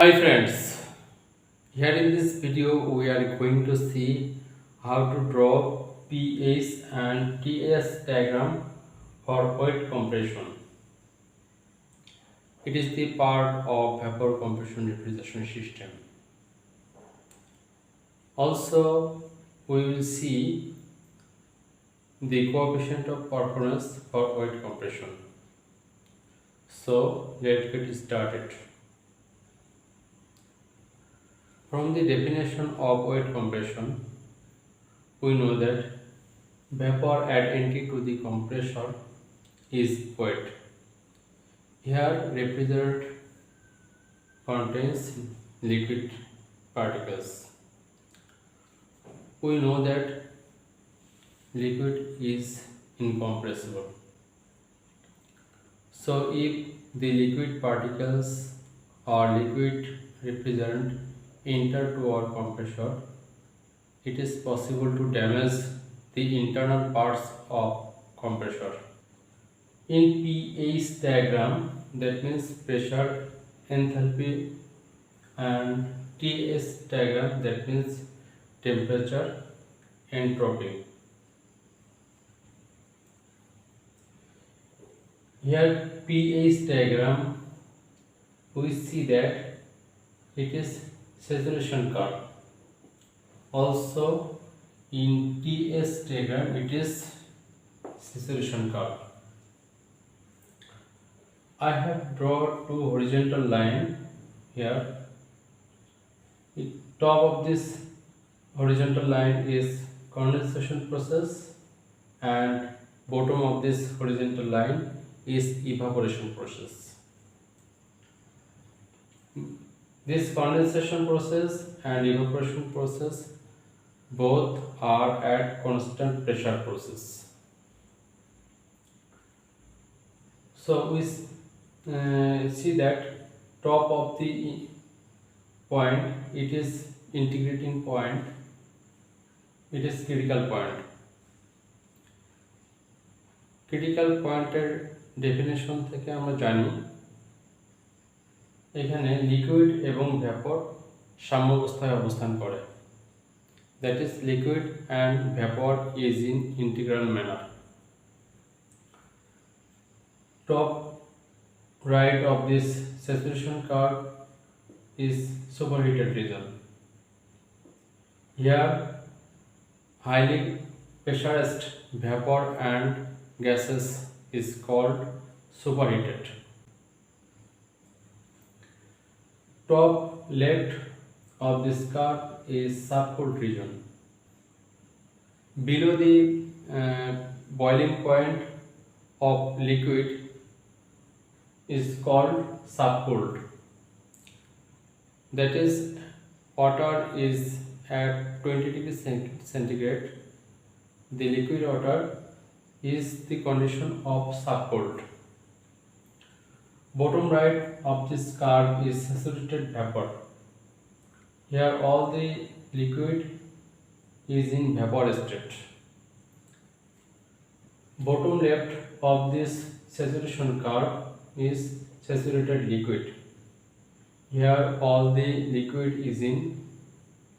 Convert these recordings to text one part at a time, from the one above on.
Hi friends, here in this video we are going to see how to draw PS and TS diagram for weight compression. It is the part of vapor compression refrigeration system. Also, we will see the coefficient of performance for weight compression. So let's get started. From the definition of weight compression, we know that vapor at entry to the compressor is weight. Here refrigerant contains liquid particles. We know that liquid is incompressible. So if the liquid particles or liquid refrigerant enter to our compressor, it is possible to damage the internal parts of compressor. In pH diagram, that means pressure, enthalpy, and TS diagram, that means temperature, entropy. Here pH diagram, we see that it is saturation curve. Also in TS diagram, it is saturation curve. I have drawn two horizontal lines here. The top of this horizontal line is condensation process and bottom of this horizontal line is evaporation process. This condensation process and evaporation process both are at constant pressure process. So we see that top of the point, it is integrating point, it is critical point. Critical পয়েন্টের definition থেকে আমরা জানি এখানে liquid এবং vapour সাম্যাবস্থায় অবস্থান করে, that is liquid and vapour is in integral manner. Top right of this saturation curve is superheated region. Here highly pressurized vapor and gases is called superheated. Top left of this curve is subcooled region. Below the boiling point of liquid is called subcooled. That is, water is at 20 degrees centigrade. The liquid water is the condition of subcooled. Bottom right of this curve is saturated vapor. Here all the liquid is in vapor state. Bottom left of this saturation curve is saturated liquid. Here all the liquid is in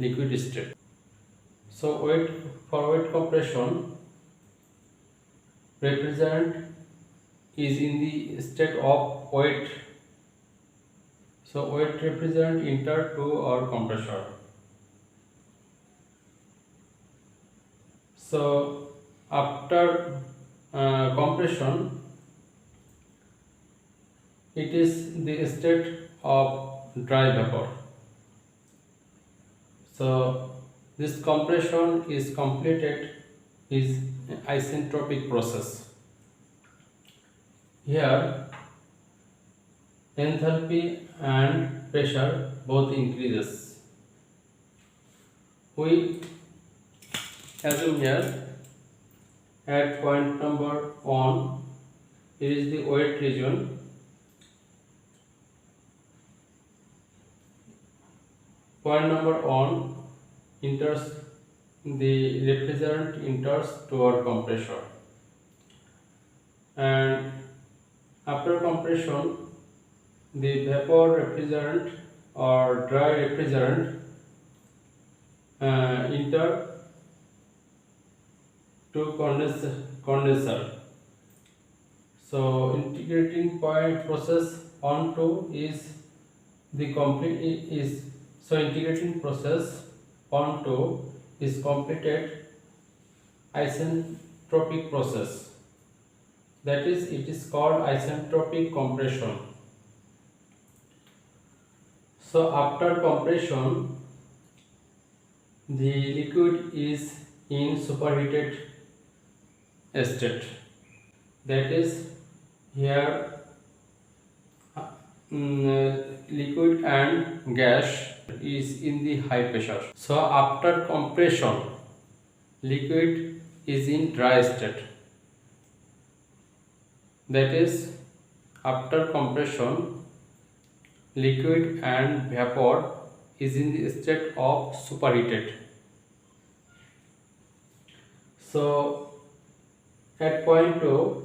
liquid state. So for weight compression, refrigerant is in the state of weight. So weight refrigerant enter to our compressor. So after compression, it is the state of dry vapor. So this compression is completed is isentropic process. Here enthalpy and pressure both increases. We assume here at point number 1, it is the weight region. Point number 1 enters the refrigerant enters to our compressor, and after compression the vapor refrigerant or dry refrigerant enter to condenser. So integrating point process on to is the complete is so integrating process on to is completed isentropic process, that is it is called isentropic compression. So after compression the liquid is in superheated state, that is here liquid and gas is in the high pressure. So after compression liquid is in dry state, that is after compression liquid and vapor is in the state of superheated. So at point 2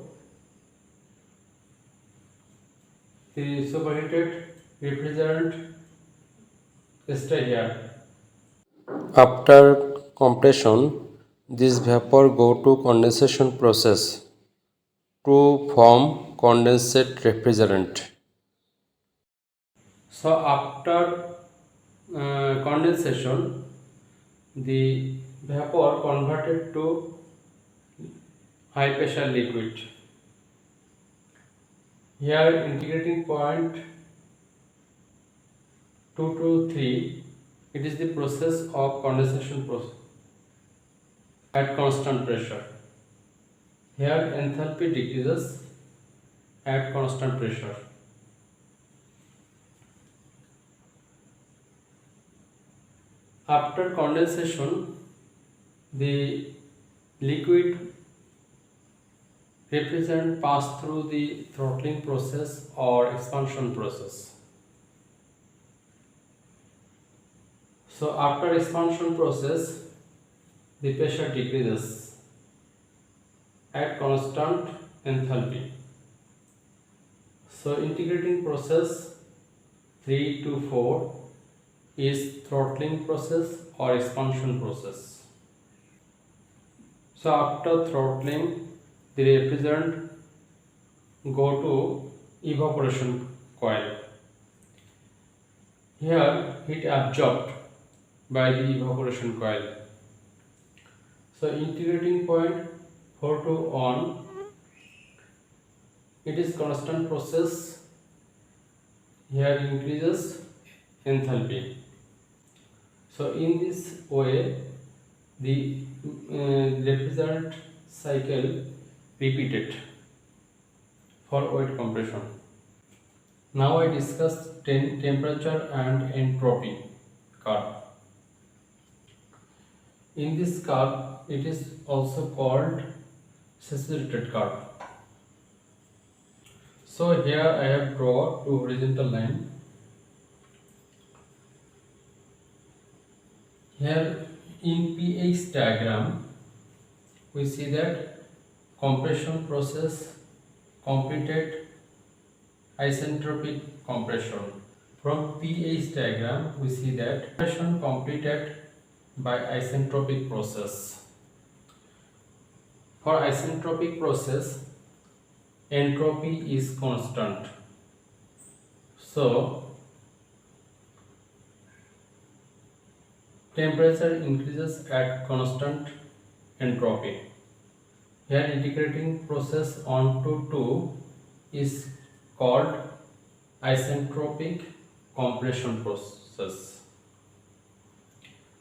the superheated refrigerant stay here. After compression, this vapor go to condensation process to form condensate refrigerant. So after condensation, the vapor converted to high pressure liquid. Here integrating point 2 to 3, it is the process of condensation process at constant pressure. Here enthalpy decreases at constant pressure. After condensation, the liquid refrigerant pass through the throttling process or expansion process. So after expansion process, the pressure decreases at constant enthalpy. So integrating process 3 to 4 is throttling process or expansion process. So after throttling, the refrigerant go to evaporation coil. Here heat absorbed by the evaporation coil. So integrating point 4 to on, it is constant process. Here increases enthalpy. So in this way the refrigerant cycle repeated for wet compression. Now I discuss temperature and entropy curve. In this curve, it is also called saturated curve. So here I have drawn two horizontal lines. Here in pH diagram, we see that compression process completed isentropic compression. From pH diagram, we see that compression completed by isentropic process. For isentropic process, entropy is constant. So temperature increases at constant entropy. Here integrating process onto 2 is called isentropic compression process.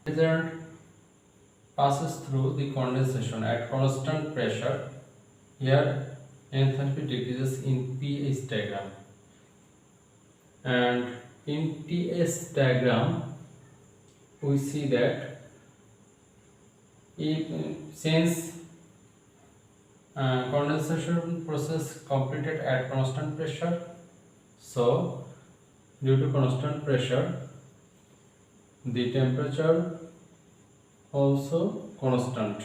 Refrigerant passes through the condensation at constant pressure. Here enthalpy decreases in pH diagram, and in TS diagram we see that since condensation process completed at constant pressure, so due to constant pressure the temperature also constant.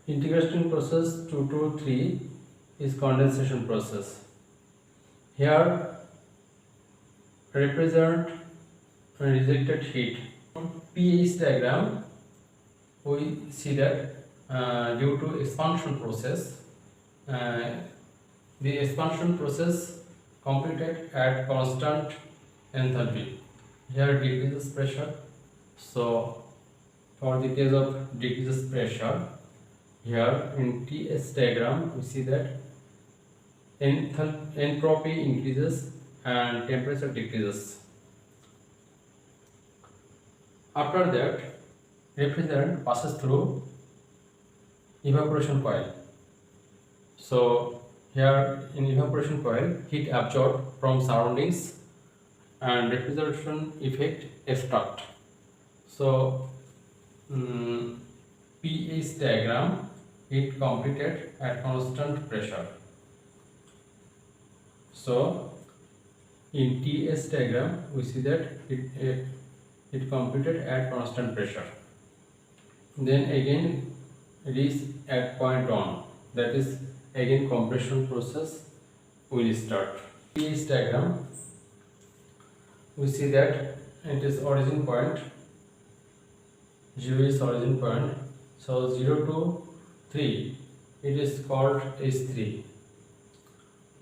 Integration process 2 to 3 is condensation process. Here represent rejected heat. pH diagram, we see that due to expansion process, uh, the expansion process completed at constant enthalpy. Here decreases pressure. So for the case of decreases pressure, here in TS diagram we see that entropy increases and temperature decreases. After that, refrigerant passes through evaporation coil. So here in evaporation coil, heat absorbed from surroundings and refrigeration effect extract. So pH diagram, it completed at constant pressure. So in TS diagram we see that it completed at constant pressure. Then again it is at point 1, that is again compression process will start. pH diagram, we see that it is origin point, 0 is origin point, so 0 to 3 it is called H3,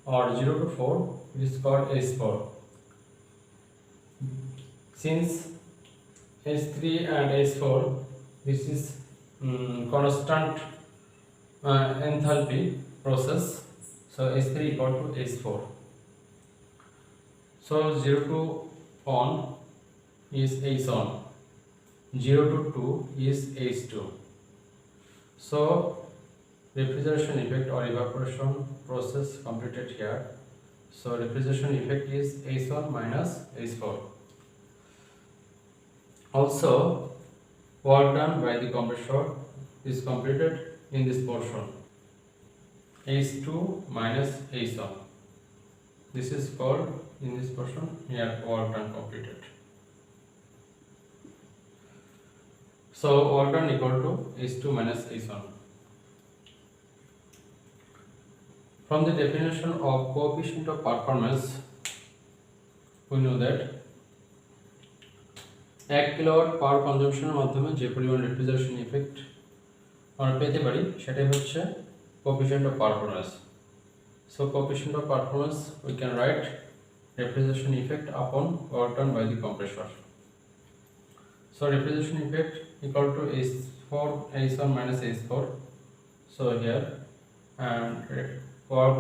or 0 to 4 it is called H4. Since H3 and H4, this is constant enthalpy process, so H3 equal to H4. So 0 to 1 is H1, 0 to 2 is H2. So refrigeration effect or evaporation process completed here. So refrigeration effect is H1 minus H4. Also, work done by the compressor is completed in this portion, H2 minus H1. This is called in this portion here work done completed. So work done equal to H2 minus H1. From the definition of coefficient of performance, we know that 1 kilowatt power কনজাম্পশনের মাধ্যমে যে পরিমাণ refrigeration effect আমরা পেতে পারি সেটাই হচ্ছে coefficient of performance. So coefficient of performance we can write refrigeration effect upon work done by the compressor. So refrigeration effect equal to H4 H1 minus H4. So here and work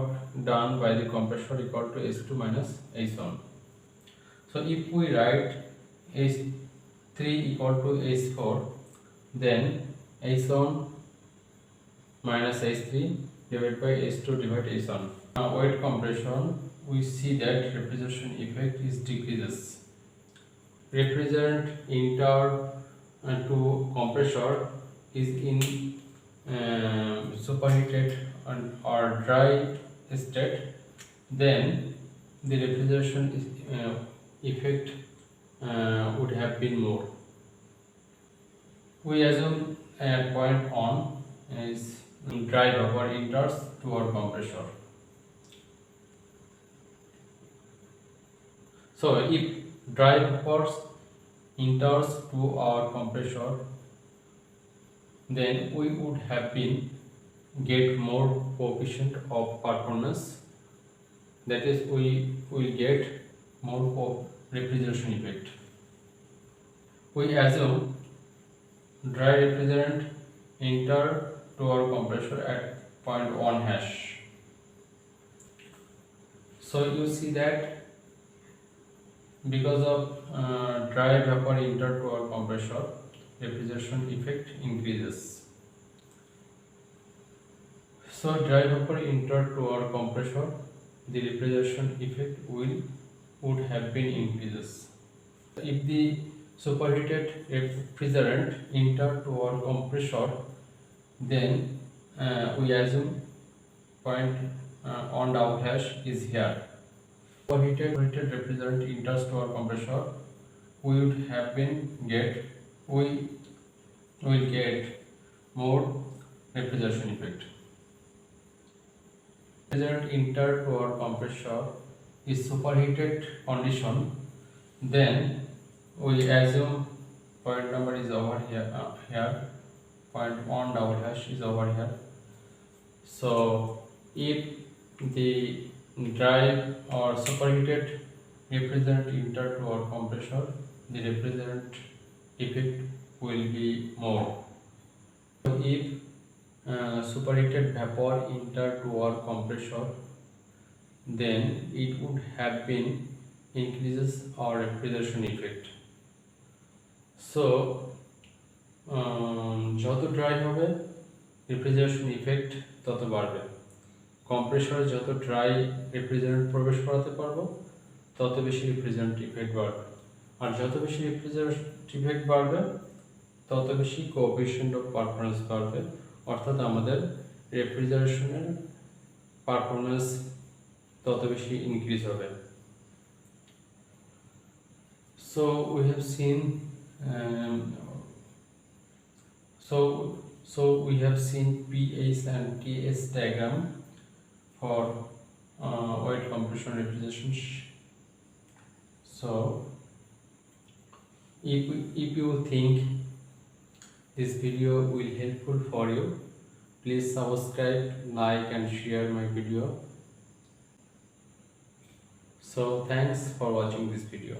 done by the compressor equal to H2 minus H1. So if we write H3 equal to H4, then H1 minus H3 divided by H2 divided by H1. Now wet compression, we see that refrigeration effect is decreases. Refrigerant enter to compressor is in superheated or dry state, then the refrigeration effect would have been more. We assume at point on is dry vapor enters to our compressor. So if dry vapors enters to our compressor, then we would have been get more coefficient of performance, that is we will get more of refrigeration effect. We assume dry refrigerant enter to our compressor at point 1 hash. So you see that because of dry vapor enter to our compressor, refrigeration effect increases. So dry vapor enter to our compressor, the refrigeration effect would have been increases. If the superheated refrigerant enter to our compressor, then we assume point on out hash is here. Superheated refrigerant enters to our compressor, we would have been we will get more refrigeration effect. Refrigerant enter to our compressor is superheated condition, Then we assume point number is over here, point 1 double hash is over here. So if the drive or superheated refrigerant enter to our compressor, the refrigerant effect will be more. If superheated vapor enter to our compressor, then it would have been increases our refrigeration effect. So যত dry হবে refrigeration effect তত বাড়বে। কম্প্রেসরে যত dry refrigerant প্রবেশ করাতে পারবো তত বেশি রেফ্রিজারেন্ট ইফেক্ট বাড়বে, আর যত বেশি রেফ্রিজারেন্ট ইফেক্ট বাড়বে তত বেশি কোএফিশিয়েন্ট অফ পারফরমেন্স বাড়বে, অর্থাৎ আমাদের রেফ্রিজারেশনের পারফরমেন্স তত বেশি ইনক্রিজ হবে। So we have seen we have seen PS and TS diagram for wet compression refrigeration. So if you think this video will helpful for you, please subscribe, like and share my video. So thanks for watching this video.